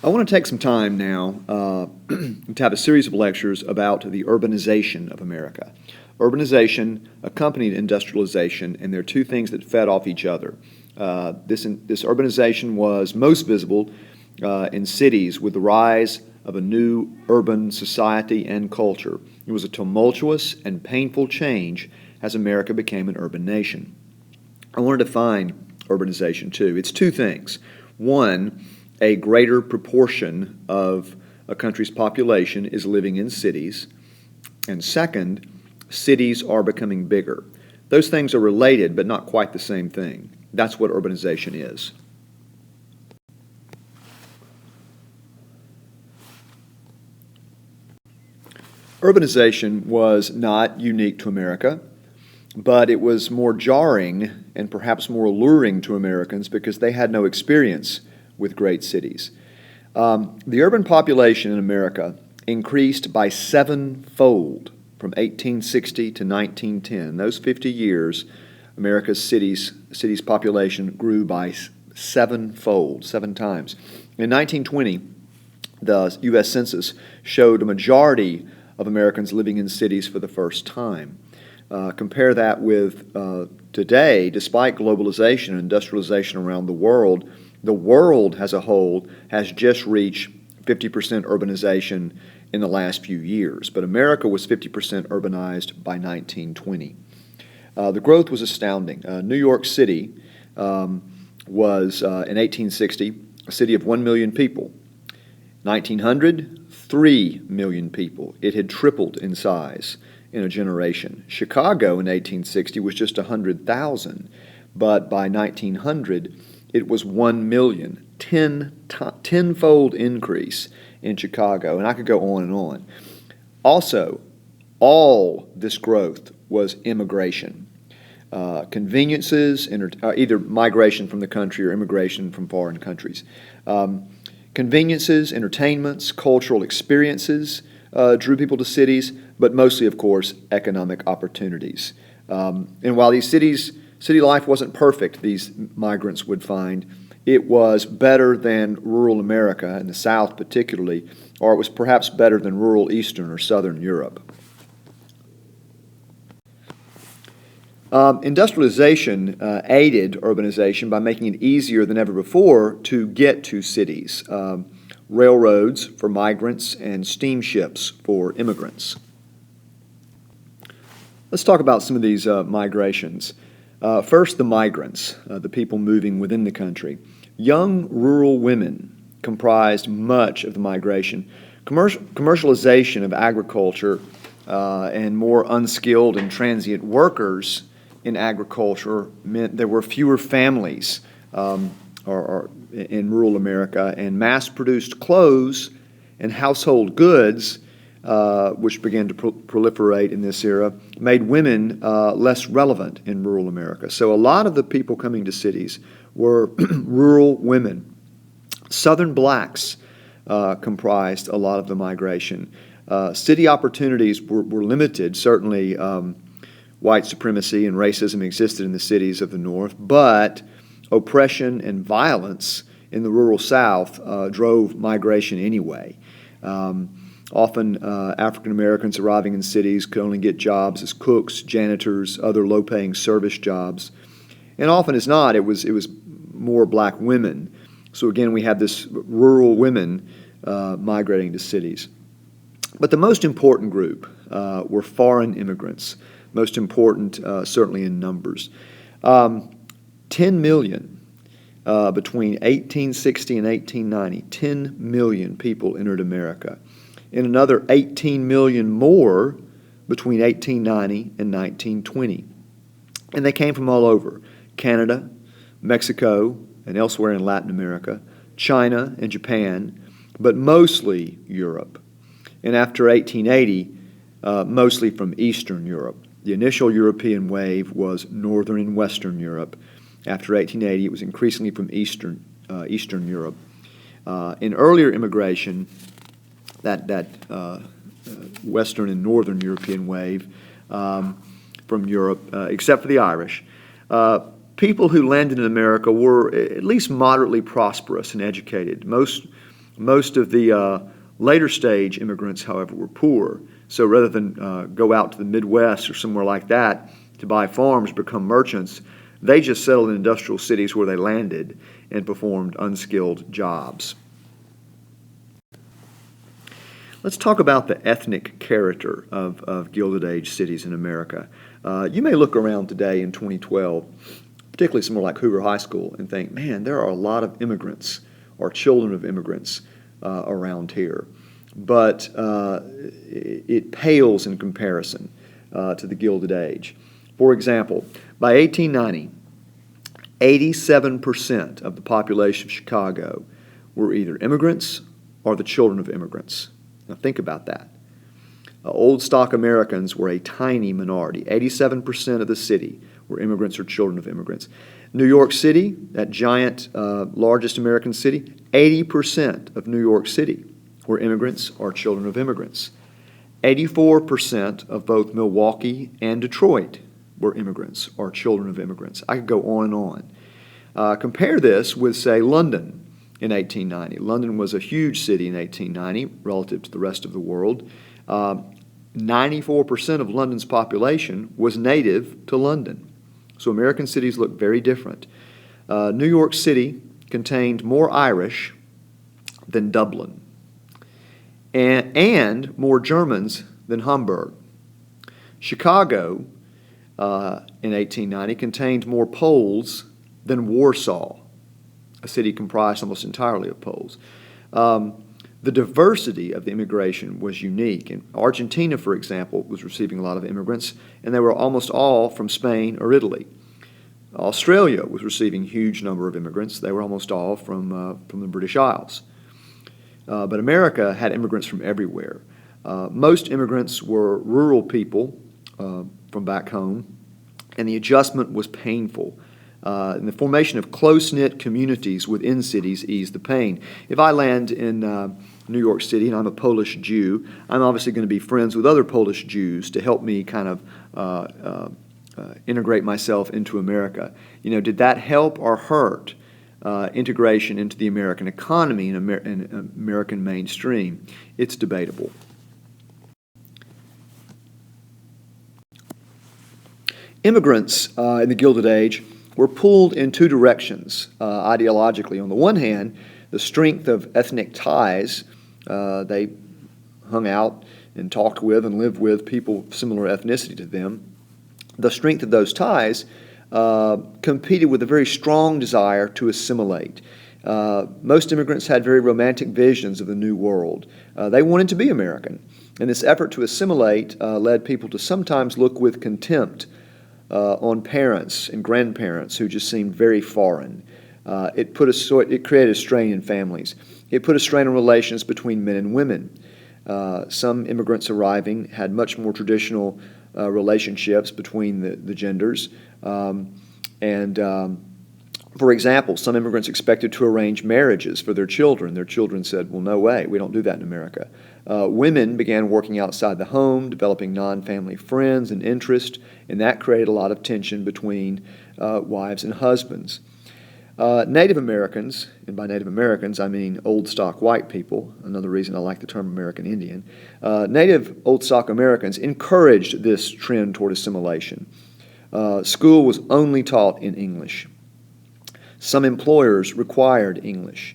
I want to take some time now to have a series of lectures about the urbanization of America. Urbanization accompanied industrialization, and there are two things that fed off each other. This urbanization was most visible in cities with the rise of a new urban society and culture. It was a tumultuous and painful change as America became an urban nation. I want to define urbanization too. It's two things. One, a greater proportion of a country's population is living in cities. And second, cities are becoming bigger. Those things are related, but not quite the same thing. That's what urbanization is. Urbanization was not unique to America, but it was more jarring and perhaps more alluring to Americans because they had no experience with great cities. The urban population in America increased by sevenfold from 1860 to 1910. In those 50 years, America's cities population grew by sevenfold, 7 times. In 1920, the U.S. Census showed a majority of Americans living in cities for the first time. Compare that with today. Despite globalization and industrialization around the world as a whole has just reached 50% urbanization in the last few years. But America was 50% urbanized by 1920. The growth was astounding. New York City was, in 1860, a city of 1 million people. 1900, 3 million people. It had tripled in size in a generation. Chicago in 1860 was just 100,000, but by 1900 it was 1 million, tenfold increase in Chicago, and I could go on and on. Also, all this growth was immigration. Conveniences, either migration from the country or immigration from foreign countries. Conveniences, entertainments, cultural experiences drew people to cities, but mostly, of course, economic opportunities. And while city life wasn't perfect, these migrants would find, it was better than rural America, in the South particularly, or it was perhaps better than rural Eastern or Southern Europe. Industrialization aided urbanization by making it easier than ever before to get to cities. Railroads for migrants and steamships for immigrants. Let's talk about some of these migrations. First, the migrants, the people moving within the country. Young rural women comprised much of the migration. Commercialization of agriculture and more unskilled and transient workers in agriculture meant there were fewer families in rural America, and mass-produced clothes and household goods, which began to proliferate in this era, made women less relevant in rural America. So a lot of the people coming to cities were rural women. Southern blacks comprised a lot of the migration. City opportunities were limited. Certainly, white supremacy and racism existed in the cities of the North, but oppression and violence in the rural South drove migration anyway. Often, African Americans arriving in cities could only get jobs as cooks, janitors, other low-paying service jobs, and often as not, it was more black women. So again, we have this rural women migrating to cities. But the most important group were foreign immigrants, most important certainly in numbers. 10 million between 1860 and 1890, 10 million people entered America, and another 18 million more between 1890 and 1920. And they came from all over: Canada, Mexico, and elsewhere in Latin America, China and Japan, but mostly Europe. And after 1880, mostly from Eastern Europe. The initial European wave was Northern and Western Europe. After 1880, it was increasingly from Eastern Europe. In earlier immigration, that Western and Northern European wave from Europe, except for the Irish, people who landed in America were at least moderately prosperous and educated. Most Most of the later stage immigrants, however, were poor. So rather than go out to the Midwest or somewhere like that to buy farms, become merchants, they just settled in industrial cities where they landed and performed unskilled jobs. Let's talk about the ethnic character of Gilded Age cities in America. You may look around today in 2012, particularly somewhere like Hoover High School, and think, man, there are a lot of immigrants or children of immigrants around here. But it pales in comparison to the Gilded Age. For example, by 1890, 87% of the population of Chicago were either immigrants or the children of immigrants. Now think about that. Old stock Americans were a tiny minority. 87% of the city were immigrants or children of immigrants. New York City, that giant, largest American city, 80% of New York City were immigrants or children of immigrants. 84% of both Milwaukee and Detroit were immigrants or children of immigrants. I could go on and on. Compare this with, say, London in 1890. London was a huge city in 1890 relative to the rest of the world. 94% of London's population was native to London. So American cities look very different. New York City contained more Irish than Dublin, and more Germans than Hamburg. Chicago in 1890 contained more Poles than Warsaw, a city comprised almost entirely of Poles. The diversity of the immigration was unique. And Argentina, for example, was receiving a lot of immigrants, and they were almost all from Spain or Italy. Australia was receiving a huge number of immigrants. They were almost all from the British Isles. But America had immigrants from everywhere. Most immigrants were rural people from back home, and the adjustment was painful. And the formation of close-knit communities within cities eased the pain. If I land in New York City and I'm a Polish Jew, I'm obviously going to be friends with other Polish Jews to help me kind of integrate myself into America. You know, did that help or hurt integration into the American economy and American mainstream? It's debatable. Immigrants in the Gilded Age were pulled in two directions ideologically. On the one hand, the strength of ethnic ties. They hung out and talked with and lived with people of similar ethnicity to them. The strength of those ties competed with a very strong desire to assimilate. Most immigrants had very romantic visions of the New World. They wanted to be American. And this effort to assimilate led people to sometimes look with contempt on parents and grandparents who just seemed very foreign. It created a strain in families. It put a strain on relations between men and women. Some immigrants arriving had much more traditional relationships between the genders. For example, some immigrants expected to arrange marriages for their children. Their children said, well, no way, we don't do that in America. Women began working outside the home, developing non-family friends and interests, and that created a lot of tension between wives and husbands. Native Americans, and by Native Americans I mean old stock white people, another reason I like the term American Indian, Native old stock Americans encouraged this trend toward assimilation. School was only taught in English. Some employers required English.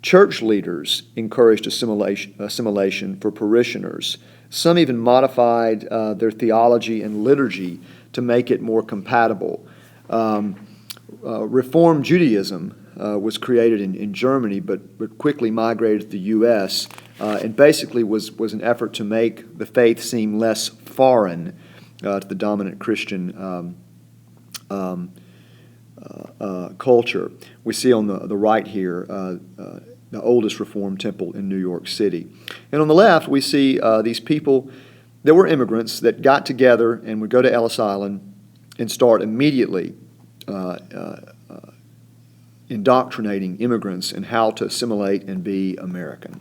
Church leaders encouraged assimilation for parishioners. Some even modified their theology and liturgy to make it more compatible. Reform Judaism was created in Germany, but quickly migrated to the U.S. And basically was an effort to make the faith seem less foreign to the dominant Christian culture. We see on the right here the oldest Reformed temple in New York City. And on the left, we see these people that were immigrants that got together and would go to Ellis Island and start immediately indoctrinating immigrants in how to assimilate and be American.